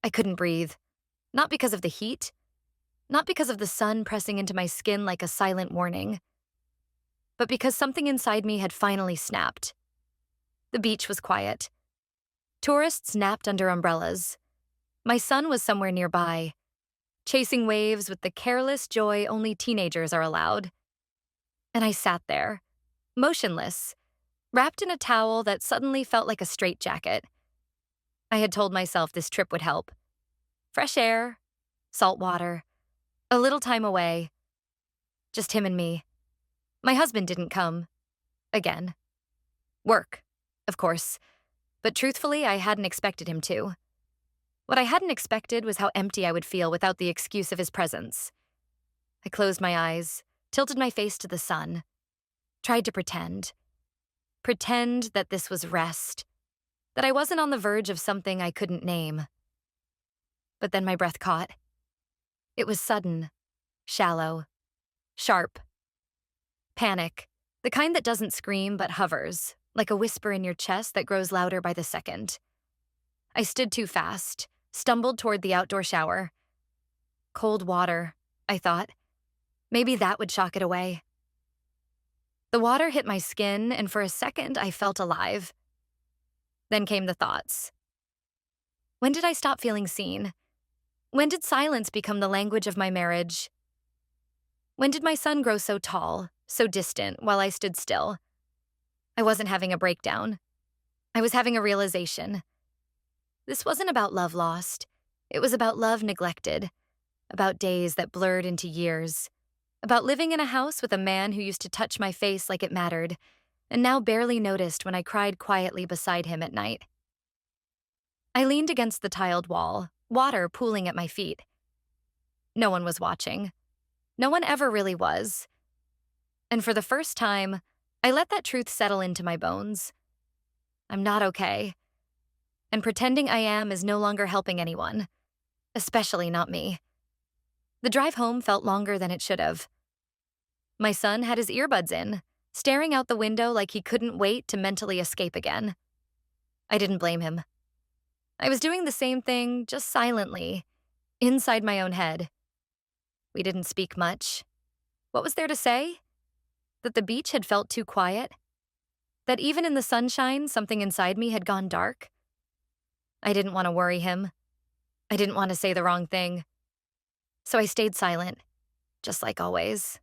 I couldn't breathe. Not because of the heat, not because of the sun pressing into my skin like a silent warning, but because something inside me had finally snapped. The beach was quiet. Tourists napped under umbrellas. My son was somewhere nearby, chasing waves with the careless joy only teenagers are allowed. And I sat there, motionless, wrapped in a towel that suddenly felt like a straitjacket. I had told myself this trip would help. Fresh air, salt water, a little time away. Just him and me. My husband didn't come. Again. Work, of course. But truthfully, I hadn't expected him to. What I hadn't expected was how empty I would feel without the excuse of his presence. I closed my eyes, tilted my face to the sun, tried to pretend. Pretend that this was rest, that I wasn't on the verge of something I couldn't name. But then my breath caught. It was sudden, shallow, sharp. Panic, the kind that doesn't scream but hovers, like a whisper in your chest that grows louder by the second. I stood too fast, stumbled toward the outdoor shower. Cold water, I thought. Maybe that would shock it away. The water hit my skin, and for a second I felt alive. Then came the thoughts. When did I stop feeling seen? When did silence become the language of my marriage? When did my son grow so tall, so distant, while I stood still? I wasn't having a breakdown. I was having a realization. This wasn't about love lost. It was about love neglected, about days that blurred into years, about living in a house with a man who used to touch my face like it mattered, and now barely noticed when I cried quietly beside him at night. I leaned against the tiled wall, water pooling at my feet. No one was watching. No one ever really was. And for the first time, I let that truth settle into my bones. I'm not okay. And pretending I am is no longer helping anyone, especially not me. The drive home felt longer than it should have. My son had his earbuds in, staring out the window like he couldn't wait to mentally escape again. I didn't blame him. I was doing the same thing, just silently, inside my own head. We didn't speak much. What was there to say? That the beach had felt too quiet? That even in the sunshine, something inside me had gone dark? I didn't want to worry him. I didn't want to say the wrong thing. So I stayed silent, just like always.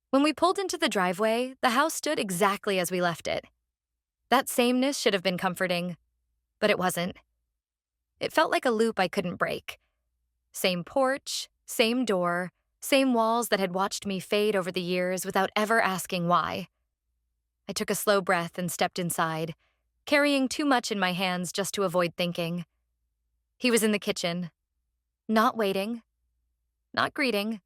When we pulled into the driveway, the house stood exactly as we left it. That sameness should have been comforting, but it wasn't. It felt like a loop I couldn't break. Same porch, same door, same walls that had watched me fade over the years without ever asking why. I took a slow breath and stepped inside, carrying too much in my hands just to avoid thinking. He was in the kitchen, not waiting, not greeting,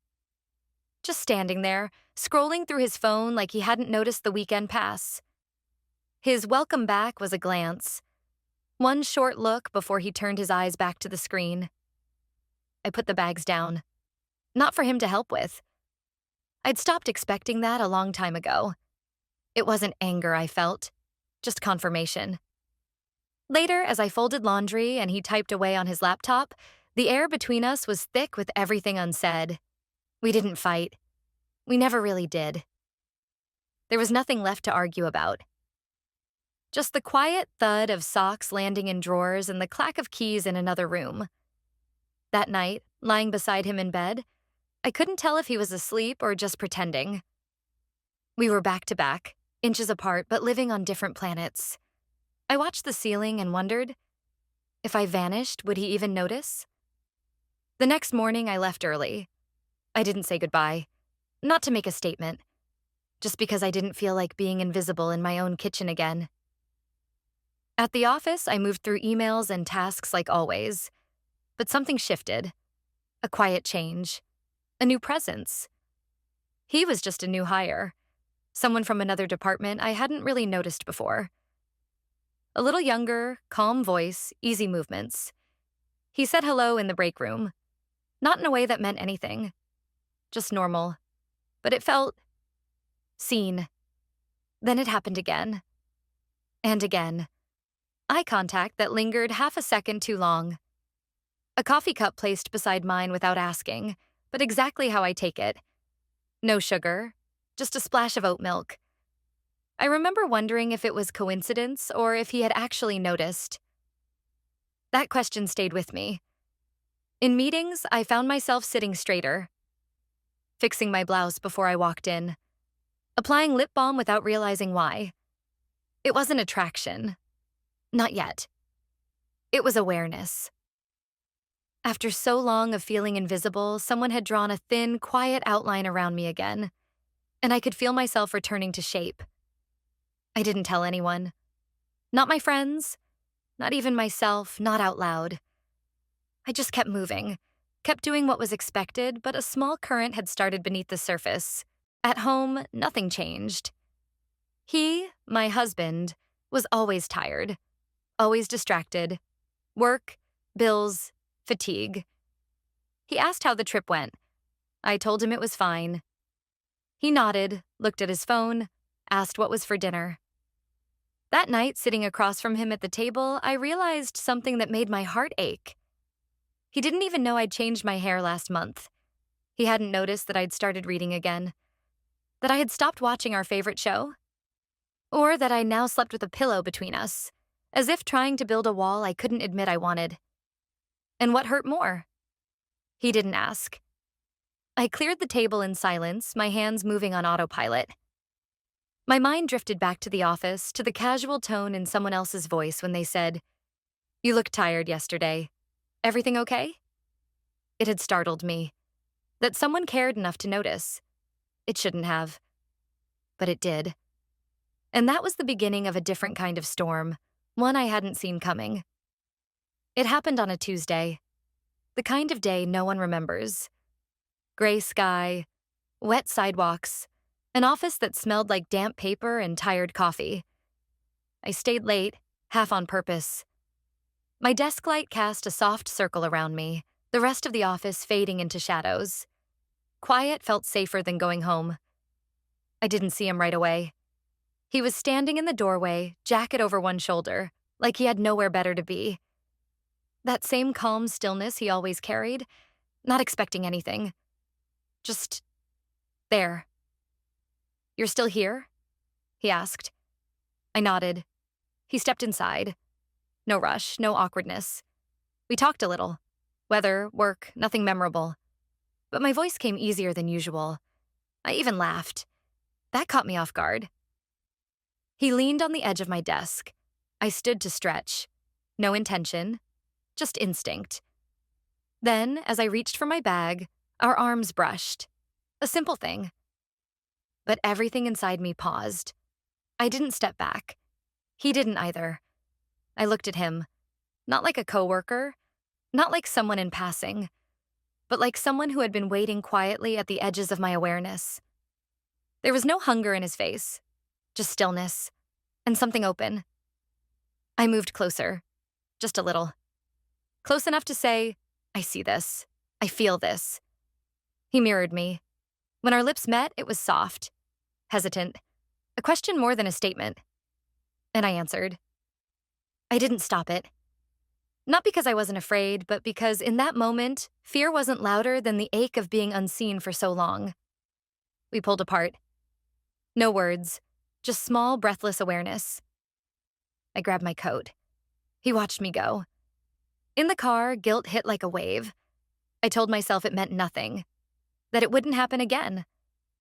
just standing there, scrolling through his phone like he hadn't noticed the weekend pass. His welcome back was a glance, one short look before he turned his eyes back to the screen. I put the bags down, not for him to help with. I'd stopped expecting that a long time ago. It wasn't anger I felt, just confirmation. Later, as I folded laundry and he typed away on his laptop, the air between us was thick with everything unsaid. We didn't fight. We never really did. There was nothing left to argue about. Just the quiet thud of socks landing in drawers and the clack of keys in another room. That night, lying beside him in bed, I couldn't tell if he was asleep or just pretending. We were back to back, inches apart, but living on different planets. I watched the ceiling and wondered, if I vanished, would he even notice? The next morning, I left early. I didn't say goodbye, not to make a statement, just because I didn't feel like being invisible in my own kitchen again. At the office, I moved through emails and tasks like always, but something shifted. A quiet change, a new presence. He was just a new hire, someone from another department I hadn't really noticed before. A little younger, calm voice, easy movements. He said hello in the break room, not in a way that meant anything, just normal, but it felt seen. Then it happened again, and again. Eye contact that lingered half a second too long. A coffee cup placed beside mine without asking, but exactly how I take it. No sugar, just a splash of oat milk. I remember wondering if it was coincidence or if he had actually noticed. That question stayed with me. In meetings, I found myself sitting straighter, fixing my blouse before I walked in, applying lip balm without realizing why. It wasn't attraction. Not yet. It was awareness. After so long of feeling invisible, someone had drawn a thin, quiet outline around me again, and I could feel myself returning to shape. I didn't tell anyone. Not my friends, not even myself, not out loud. I just kept moving, kept doing what was expected, but a small current had started beneath the surface. At home, nothing changed. He, my husband, was always tired, always distracted. Work, bills, fatigue. He asked how the trip went. I told him it was fine. He nodded, looked at his phone, asked what was for dinner. That night, sitting across from him at the table, I realized something that made my heart ache. He didn't even know I'd changed my hair last month. He hadn't noticed that I'd started reading again, that I had stopped watching our favorite show, or that I now slept with a pillow between us, as if trying to build a wall I couldn't admit I wanted. And what hurt more? He didn't ask. I cleared the table in silence, my hands moving on autopilot. My mind drifted back to the office, to the casual tone in someone else's voice when they said, "You looked tired yesterday. Everything okay?" It had startled me. That someone cared enough to notice. It shouldn't have. But it did. And that was the beginning of a different kind of storm, one I hadn't seen coming. It happened on a Tuesday. The kind of day no one remembers. Gray sky, wet sidewalks, an office that smelled like damp paper and tired coffee. I stayed late, half on purpose. My desk light cast a soft circle around me, the rest of the office fading into shadows. Quiet felt safer than going home. I didn't see him right away. He was standing in the doorway, jacket over one shoulder, like he had nowhere better to be. That same calm stillness he always carried, not expecting anything. Just there. "You're still here?" he asked. I nodded. He stepped inside. No rush, no awkwardness. We talked a little. Weather, work, nothing memorable. But my voice came easier than usual. I even laughed. That caught me off guard. He leaned on the edge of my desk. I stood to stretch. No intention, just instinct. Then, as I reached for my bag, our arms brushed. A simple thing. But everything inside me paused. I didn't step back. He didn't either. I looked at him, not like a coworker, not like someone in passing, but like someone who had been waiting quietly at the edges of my awareness. There was no hunger in his face, just stillness, and something open. I moved closer, just a little. Close enough to say, "I see this. I feel this." He mirrored me. When our lips met, it was soft, hesitant, a question more than a statement. And I answered. I didn't stop it. Not because I wasn't afraid, but because in that moment, fear wasn't louder than the ache of being unseen for so long. We pulled apart. No words, just small, breathless awareness. I grabbed my coat. He watched me go. In the car, guilt hit like a wave. I told myself it meant nothing, that it wouldn't happen again,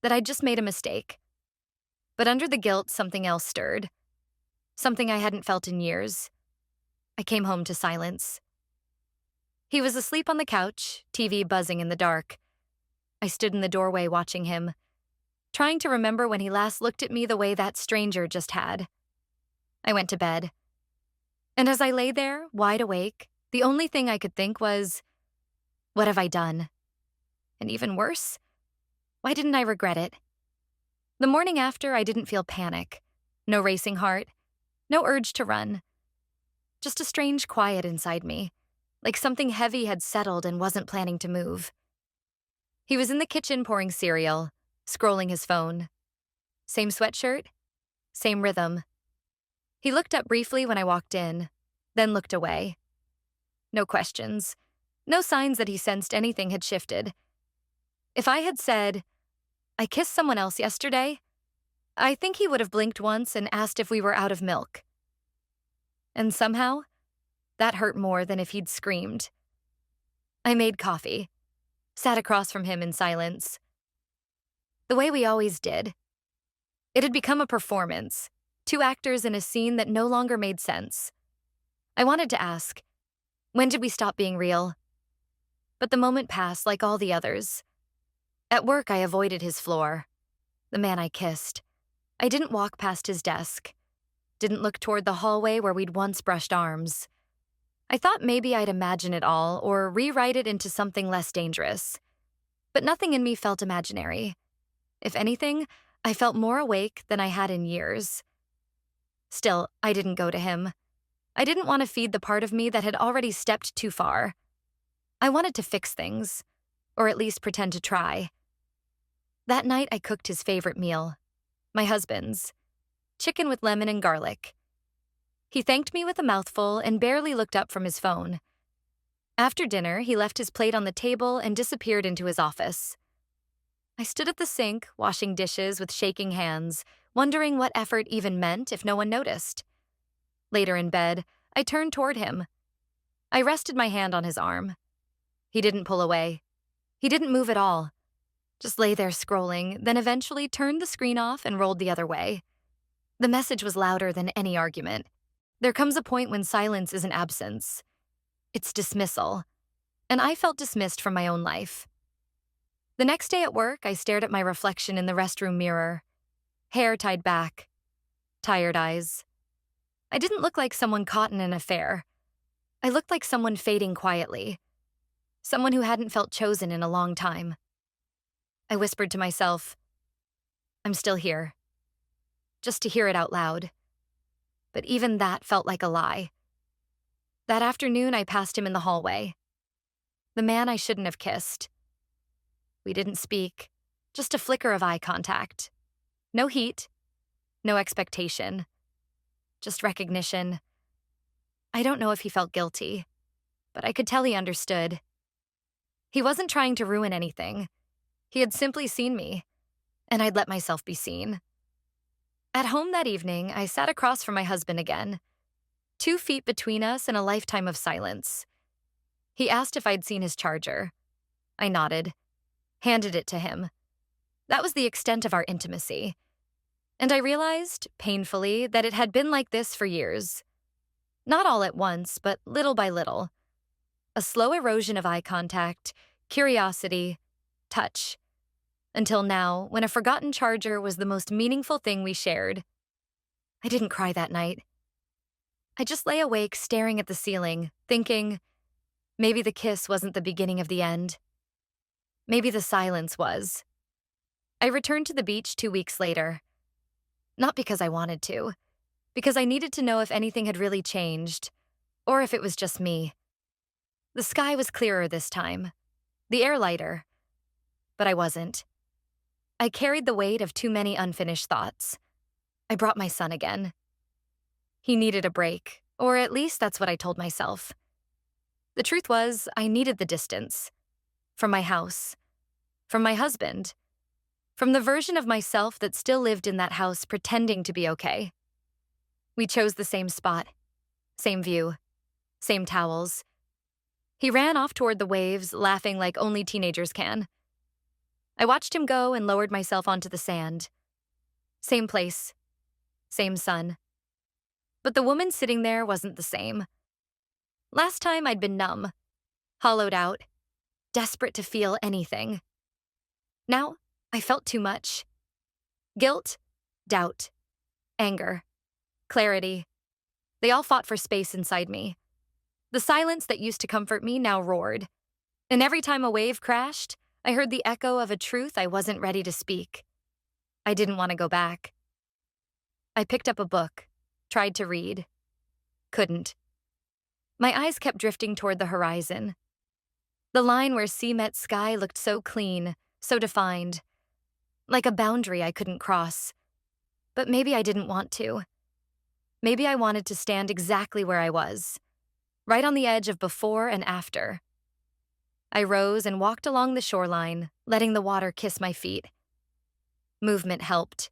that I'd just made a mistake. But under the guilt, something else stirred. Something I hadn't felt in years. I came home to silence. He was asleep on the couch, TV buzzing in the dark. I stood in the doorway watching him, trying to remember when he last looked at me the way that stranger just had. I went to bed. And as I lay there, wide awake, the only thing I could think was, what have I done? And even worse, why didn't I regret it? The morning after, I didn't feel panic. No racing heart. No urge to run. Just a strange quiet inside me, like something heavy had settled and wasn't planning to move. He was in the kitchen pouring cereal, scrolling his phone. Same sweatshirt, same rhythm. He looked up briefly when I walked in, then looked away. No questions, No signs that he sensed anything had shifted. If I had said, "I kissed someone else yesterday," I think he would have blinked once and asked if we were out of milk. And somehow, that hurt more than if he'd screamed. I made coffee, sat across from him in silence. The way we always did. It had become a performance, two actors in a scene that no longer made sense. I wanted to ask, when did we stop being real? But the moment passed like all the others. At work, I avoided his floor, the man I kissed. I didn't walk past his desk, didn't look toward the hallway where we'd once brushed arms. I thought maybe I'd imagine it all or rewrite it into something less dangerous. But nothing in me felt imaginary. If anything, I felt more awake than I had in years. Still, I didn't go to him. I didn't want to feed the part of me that had already stepped too far. I wanted to fix things, or at least pretend to try. That night, I cooked his favorite meal, my husband's, chicken with lemon and garlic. He thanked me with a mouthful and barely looked up from his phone. After dinner, he left his plate on the table and disappeared into his office. I stood at the sink, washing dishes with shaking hands, wondering what effort even meant if no one noticed. Later in bed, I turned toward him. I rested my hand on his arm. He didn't pull away. He didn't move at all. Just lay there scrolling, then eventually turned the screen off and rolled the other way. The message was louder than any argument. There comes a point when silence isn't absence. It's dismissal. And I felt dismissed from my own life. The next day at work, I stared at my reflection in the restroom mirror. Hair tied back. Tired eyes. I didn't look like someone caught in an affair. I looked like someone fading quietly. Someone who hadn't felt chosen in a long time. I whispered to myself, "I'm still here." Just to hear it out loud. But even that felt like a lie. That afternoon, I passed him in the hallway. The man I shouldn't have kissed. We didn't speak, just a flicker of eye contact. No heat, no expectation, just recognition. I don't know if he felt guilty, but I could tell he understood. He wasn't trying to ruin anything. He had simply seen me, and I'd let myself be seen. At home that evening, I sat across from my husband again, 2 feet between us and a lifetime of silence. He asked if I'd seen his charger. I nodded, handed it to him. That was the extent of our intimacy. And I realized, painfully, that it had been like this for years. Not all at once, but little by little. A slow erosion of eye contact, curiosity, touch. Until now, when a forgotten charger was the most meaningful thing we shared. I didn't cry that night. I just lay awake staring at the ceiling, thinking, maybe the kiss wasn't the beginning of the end. Maybe the silence was. I returned to the beach 2 weeks later. Not because I wanted to, because I needed to know if anything had really changed, or if it was just me. The sky was clearer this time, the air lighter, but I wasn't. I carried the weight of too many unfinished thoughts. I brought my son again. He needed a break, or at least that's what I told myself. The truth was, I needed the distance. From my house. From my husband. From the version of myself that still lived in that house pretending to be okay. We chose the same spot. Same view. Same towels. He ran off toward the waves, laughing like only teenagers can. I watched him go and lowered myself onto the sand. Same place. Same sun. But the woman sitting there wasn't the same. Last time I'd been numb, hollowed out, desperate to feel anything. Now, I felt too much. Guilt, doubt, anger, clarity. They all fought for space inside me. The silence that used to comfort me now roared. And every time a wave crashed, I heard the echo of a truth I wasn't ready to speak. I didn't want to go back. I picked up a book, tried to read. Couldn't. My eyes kept drifting toward the horizon. The line where sea met sky looked so clean, so defined. Like a boundary I couldn't cross. But maybe I didn't want to. Maybe I wanted to stand exactly where I was. Right on the edge of before and after. I rose and walked along the shoreline, letting the water kiss my feet. Movement helped.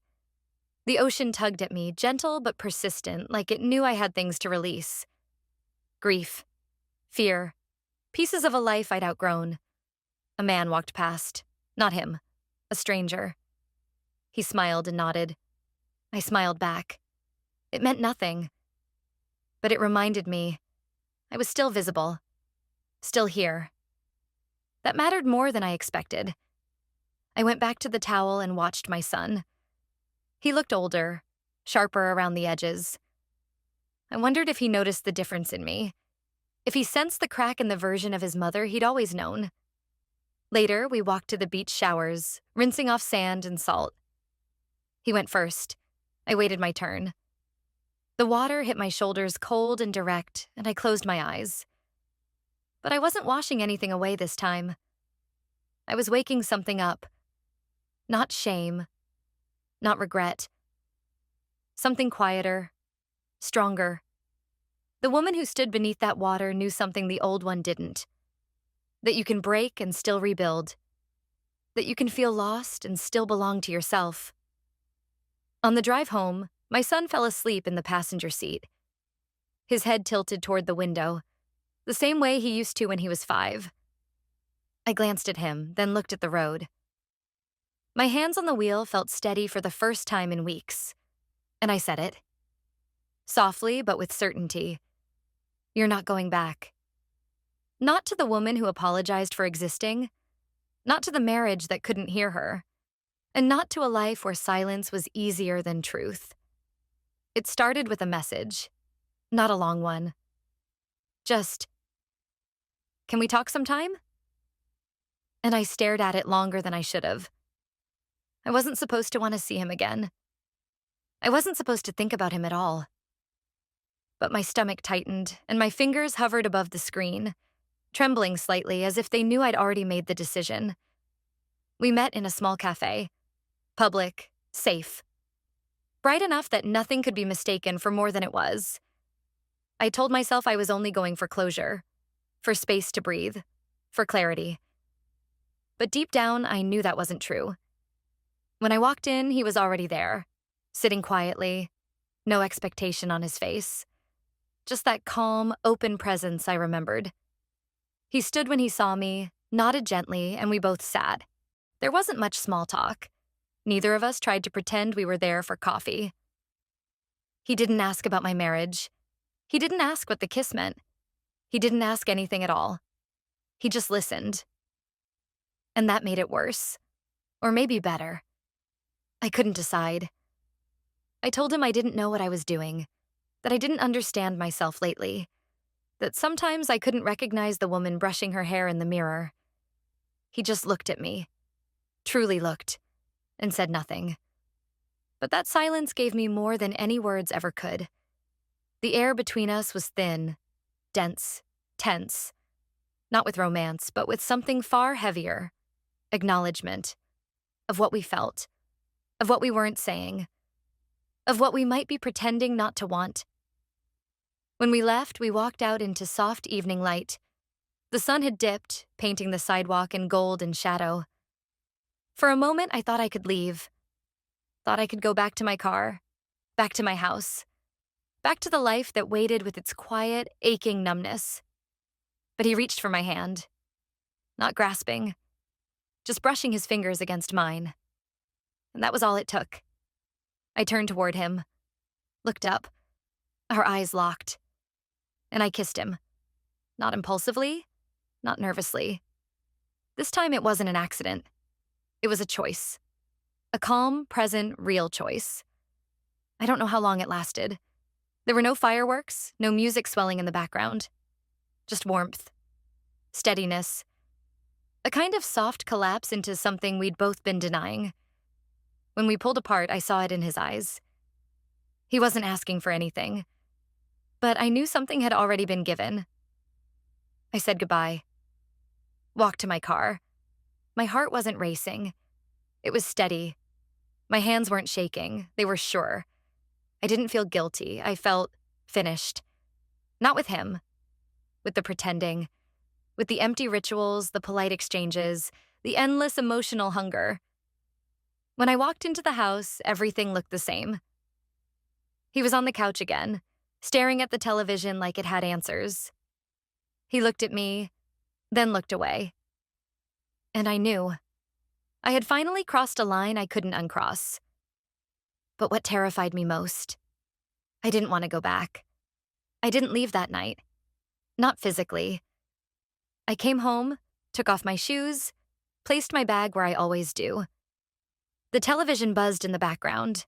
The ocean tugged at me, gentle but persistent, like it knew I had things to release. Grief, fear, pieces of a life I'd outgrown. A man walked past. Not him. A stranger. He smiled and nodded. I smiled back. It meant nothing. But it reminded me I was still visible. Still here. That mattered more than I expected. I went back to the towel and watched my son. He looked older, sharper around the edges. I wondered if he noticed the difference in me, if he sensed the crack in the version of his mother he'd always known. Later, we walked to the beach showers, rinsing off sand and salt. He went first. I waited my turn. The water hit my shoulders cold and direct, and I closed my eyes. But I wasn't washing anything away this time. I was waking something up. Not shame. Not regret. Something quieter. Stronger. The woman who stood beneath that water knew something the old one didn't. That you can break and still rebuild. That you can feel lost and still belong to yourself. On the drive home, my son fell asleep in the passenger seat. His head tilted toward the window, the same way he used to when he was 5. I glanced at him, then looked at the road. My hands on the wheel felt steady for the first time in weeks, and I said it. Softly, but with certainty. You're not going back. Not to the woman who apologized for existing, not to the marriage that couldn't hear her, and not to a life where silence was easier than truth. It started with a message, not a long one. Just, can we talk sometime? And I stared at it longer than I should have. I wasn't supposed to want to see him again. I wasn't supposed to think about him at all. But my stomach tightened, and my fingers hovered above the screen, trembling slightly as if they knew I'd already made the decision. We met in a small cafe. Public, safe. Bright enough that nothing could be mistaken for more than it was. I told myself I was only going for closure, for space to breathe, for clarity. But deep down, I knew that wasn't true. When I walked in, he was already there, sitting quietly, no expectation on his face. Just that calm, open presence I remembered. He stood when he saw me, nodded gently, and we both sat. There wasn't much small talk. Neither of us tried to pretend we were there for coffee. He didn't ask about my marriage. He didn't ask what the kiss meant. He didn't ask anything at all. He just listened. And that made it worse. Or maybe better. I couldn't decide. I told him I didn't know what I was doing, that I didn't understand myself lately, that sometimes I couldn't recognize the woman brushing her hair in the mirror. He just looked at me, truly looked, and said nothing. But that silence gave me more than any words ever could. The air between us was thin, dense, tense, not with romance, but with something far heavier, acknowledgement of what we felt, of what we weren't saying, of what we might be pretending not to want. When we left, we walked out into soft evening light. The sun had dipped, painting the sidewalk in gold and shadow. For a moment, I thought I could leave. Thought I could go back to my car, back to my house, back to the life that waited with its quiet, aching numbness. But he reached for my hand, not grasping, just brushing his fingers against mine. And that was all it took. I turned toward him, looked up, our eyes locked, and I kissed him. Not impulsively, not nervously. This time it wasn't an accident. It was a choice. A calm, present, real choice. I don't know how long it lasted. There were no fireworks, no music swelling in the background. Just warmth, steadiness, a kind of soft collapse into something we'd both been denying. When we pulled apart, I saw it in his eyes. He wasn't asking for anything, but I knew something had already been given. I said goodbye. Walked to my car. My heart wasn't racing. It was steady. My hands weren't shaking. They were sure. I didn't feel guilty. I felt finished. Not with him. With the pretending. with the empty rituals, the polite exchanges, the endless emotional hunger. When I walked into the house, everything looked the same. He was on the couch again, staring at the television like it had answers. He looked at me, then looked away. And I knew. I had finally crossed a line I couldn't uncross. But what terrified me most? I didn't want to go back. I didn't leave that night. Not physically. I came home, took off my shoes, placed my bag where I always do. The television buzzed in the background.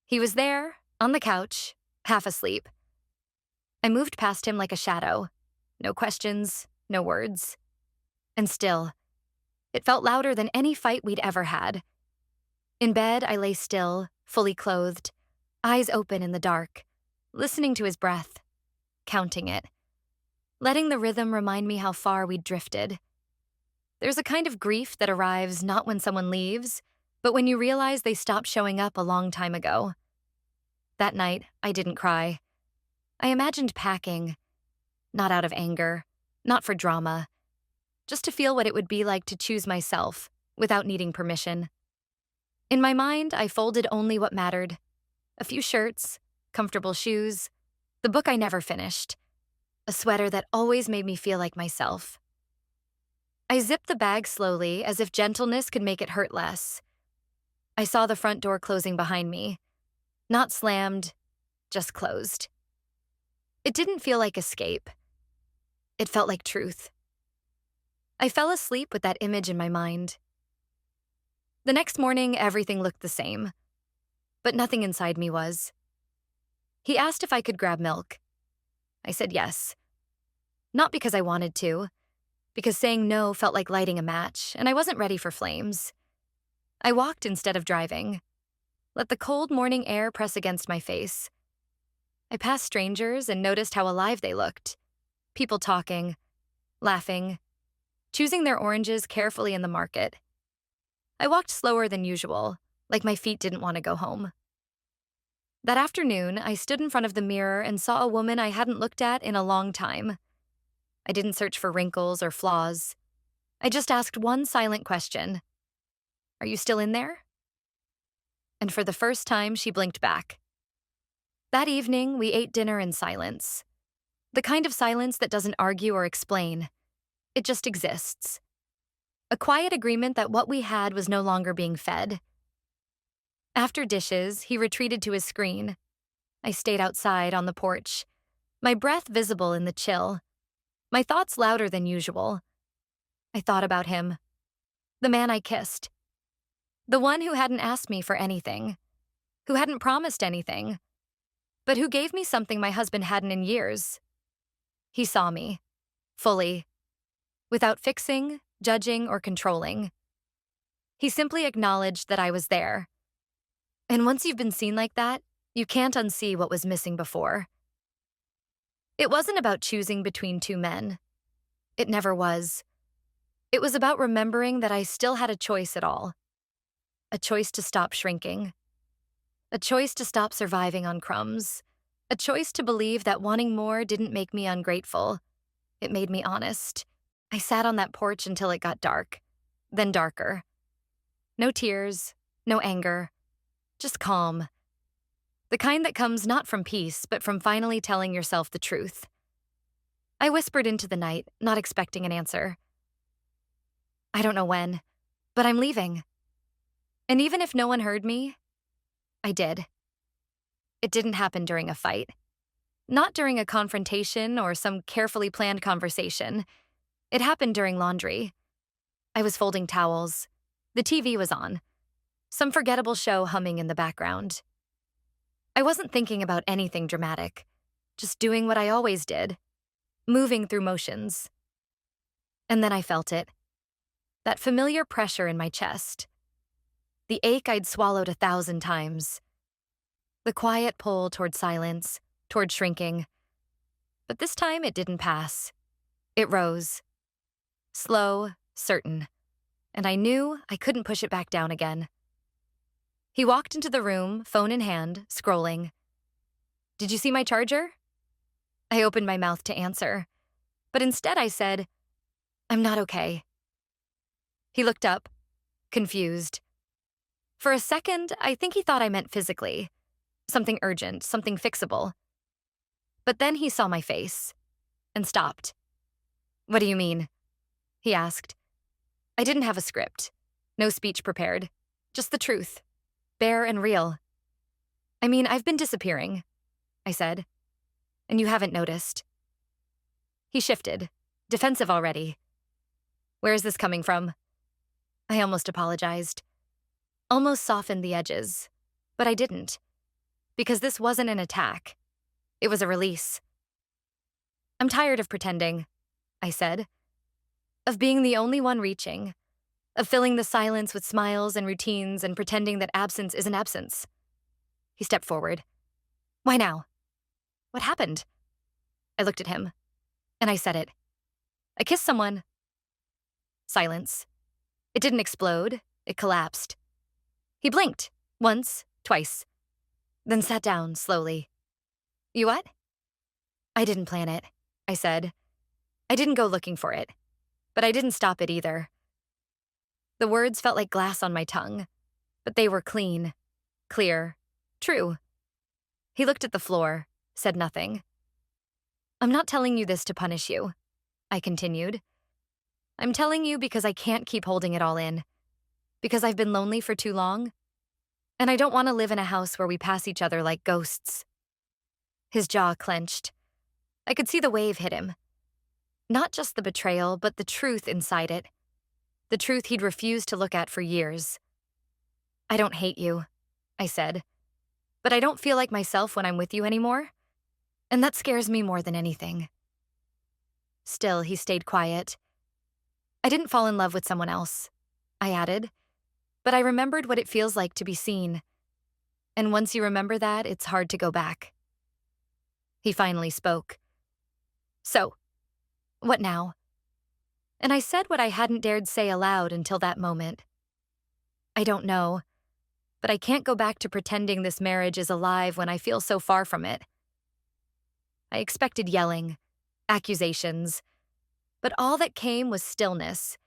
He was there, on the couch, half asleep. I moved past him like a shadow. No questions, no words. And still, it felt louder than any fight we'd ever had. In bed, I lay still, fully clothed, eyes open in the dark, listening to his breath, counting it, letting the rhythm remind me how far we'd drifted. There's a kind of grief that arrives not when someone leaves, but when you realize they stopped showing up a long time ago. That night, I didn't cry. I imagined packing, not out of anger, not for drama, just to feel what it would be like to choose myself without needing permission. In my mind, I folded only what mattered. A few shirts, comfortable shoes, the book I never finished, a sweater that always made me feel like myself. I zipped the bag slowly, as if gentleness could make it hurt less. I saw the front door closing behind me. Not slammed, just closed. It didn't feel like escape. It felt like truth. I fell asleep with that image in my mind. The next morning, everything looked the same, but nothing inside me was. He asked if I could grab milk. I said yes. Not because I wanted to, because saying no felt like lighting a match, and I wasn't ready for flames. I walked instead of driving. Let the cold morning air press against my face. I passed strangers and noticed how alive they looked. People talking, laughing, choosing their oranges carefully in the market. I walked slower than usual, like my feet didn't want to go home. That afternoon, I stood in front of the mirror and saw a woman I hadn't looked at in a long time. I didn't search for wrinkles or flaws. I just asked one silent question. Are you still in there? And for the first time, she blinked back. That evening, we ate dinner in silence. The kind of silence that doesn't argue or explain. It just exists. A quiet agreement that what we had was no longer being fed. After dishes, he retreated to his screen. I stayed outside on the porch, my breath visible in the chill, my thoughts louder than usual. I thought about him, the man I kissed, the one who hadn't asked me for anything, who hadn't promised anything, but who gave me something my husband hadn't in years. He saw me, fully, without fixing, judging, or controlling. He simply acknowledged that I was there. And once you've been seen like that, you can't unsee what was missing before. It wasn't about choosing between two men. It never was. It was about remembering that I still had a choice at all. A choice to stop shrinking. A choice to stop surviving on crumbs. A choice to believe that wanting more didn't make me ungrateful. It made me honest. I sat on that porch until it got dark, then darker. No tears, no anger, just calm. The kind that comes not from peace, but from finally telling yourself the truth. I whispered into the night, not expecting an answer. I don't know when, but I'm leaving. And even if no one heard me, I did. It didn't happen during a fight. Not during a confrontation or some carefully planned conversation. It happened during laundry. I was folding towels. The TV was on. Some forgettable show humming in the background. I wasn't thinking about anything dramatic, just doing what I always did, moving through motions. And then I felt it. That familiar pressure in my chest. The ache I'd swallowed 1,000 times. The quiet pull toward silence, toward shrinking. But this time it didn't pass. It rose. Slow, certain. And I knew I couldn't push it back down again. He walked into the room, phone in hand, scrolling. Did you see my charger? I opened my mouth to answer, but instead I said, I'm not okay. He looked up, confused. For a second, I think he thought I meant physically. Something urgent, something fixable. But then he saw my face and stopped. What do you mean? He asked. I didn't have a script. No speech prepared. Just the truth. Bare and real. I mean, I've been disappearing, I said. And you haven't noticed. He shifted, defensive already. Where is this coming from? I almost apologized. Almost softened the edges. But I didn't. Because this wasn't an attack. It was a release. I'm tired of pretending, I said. Of being the only one reaching. Of filling the silence with smiles and routines and pretending that absence isn't absence. He stepped forward. Why now? What happened? I looked at him, and I said it. I kissed someone. Silence. It didn't explode. It collapsed. He blinked. Once, twice. Then sat down, slowly. You what? I didn't plan it, I said. I didn't go looking for it. But I didn't stop it either. The words felt like glass on my tongue. But they were clean, clear, true. He looked at the floor, said nothing. I'm not telling you this to punish you, I continued. I'm telling you because I can't keep holding it all in. Because I've been lonely for too long. And I don't want to live in a house where we pass each other like ghosts. His jaw clenched. I could see the wave hit him. Not just the betrayal, but the truth inside it. The truth he'd refused to look at for years. I don't hate you, I said. But I don't feel like myself when I'm with you anymore. And that scares me more than anything. Still, he stayed quiet. I didn't fall in love with someone else, I added. But I remembered what it feels like to be seen. And once you remember that, it's hard to go back. He finally spoke. So, what now? And I said what I hadn't dared say aloud until that moment. I don't know, but I can't go back to pretending this marriage is alive when I feel so far from it. I expected yelling, accusations, but all that came was stillness,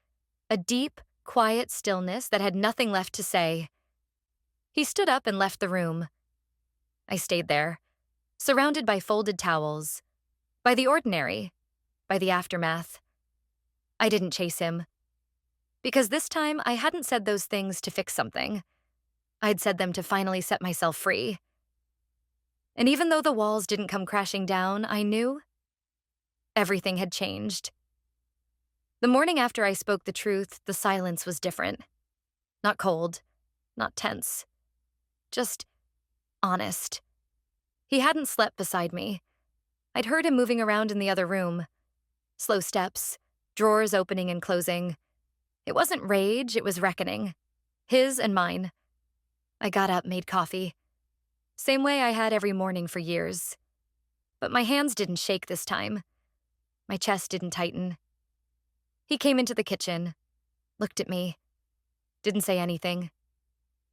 a deep, quiet stillness that had nothing left to say. He stood up and left the room. I stayed there, surrounded by folded towels, by the ordinary, by the aftermath. I didn't chase him. Because this time, I hadn't said those things to fix something. I'd said them to finally set myself free. And even though the walls didn't come crashing down, I knew everything had changed. The morning after I spoke the truth, the silence was different. Not cold, not tense. Just honest. He hadn't slept beside me. I'd heard him moving around in the other room. Slow steps, drawers opening and closing. It wasn't rage, it was reckoning. His and mine. I got up, made coffee. Same way I had every morning for years. But my hands didn't shake this time. My chest didn't tighten. He came into the kitchen, looked at me, didn't say anything.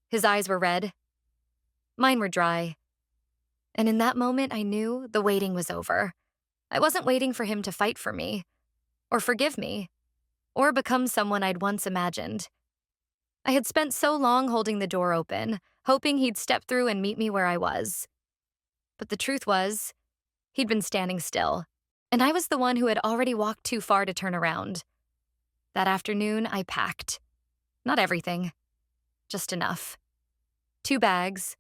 His eyes were red. Mine were dry. And in that moment, I knew the waiting was over. I wasn't waiting for him to fight for me, or forgive me, or become someone I'd once imagined. I had spent so long holding the door open, hoping he'd step through and meet me where I was. But the truth was, he'd been standing still, and I was the one who had already walked too far to turn around. That afternoon, I packed. Not everything, just enough. 2 bags,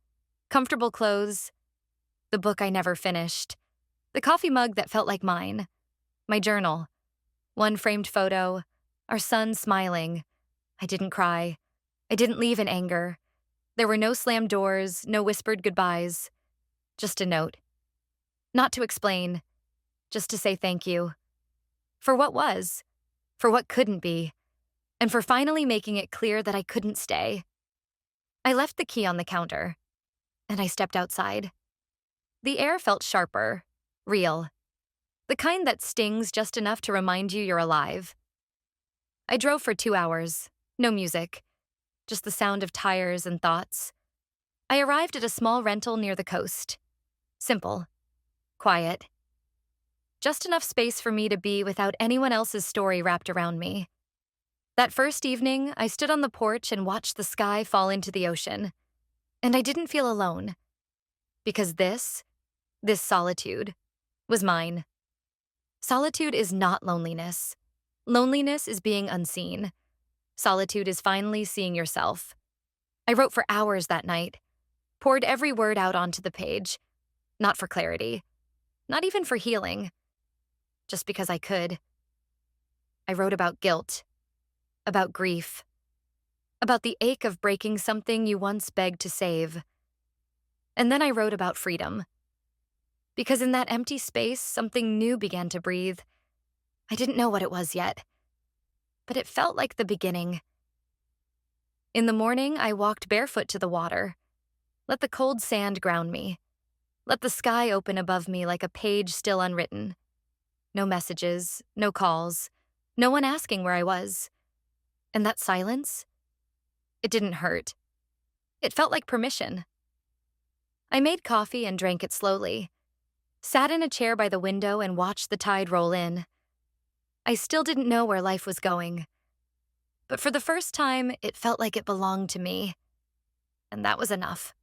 comfortable clothes, the book I never finished, the coffee mug that felt like mine, my journal, one framed photo, our son smiling. I didn't cry. I didn't leave in anger. There were no slammed doors, no whispered goodbyes. Just a note. Not to explain, just to say thank you. For what was, for what couldn't be, and for finally making it clear that I couldn't stay. I left the key on the counter, and I stepped outside. The air felt sharper, real. The kind that stings just enough to remind you you're alive. I drove for 2 hours, no music, just the sound of tires and thoughts. I arrived at a small rental near the coast. Simple, quiet. just enough space for me to be without anyone else's story wrapped around me. That first evening, I stood on the porch and watched the sky fall into the ocean. And I didn't feel alone, because this solitude, was mine. Solitude is not loneliness. Loneliness is being unseen. Solitude is finally seeing yourself. I wrote for hours that night, poured every word out onto the page, not for clarity, not even for healing, just because I could. I wrote about guilt, about grief, about the ache of breaking something you once begged to save. And then I wrote about freedom. Because in that empty space, something new began to breathe. I didn't know what it was yet, but it felt like the beginning. In the morning, I walked barefoot to the water. Let the cold sand ground me. Let the sky open above me like a page still unwritten. No messages, no calls, no one asking where I was. And that silence? It didn't hurt. It felt like permission. I made coffee and drank it slowly, sat in a chair by the window and watched the tide roll in. I still didn't know where life was going, but for the first time, it felt like it belonged to me. And that was enough.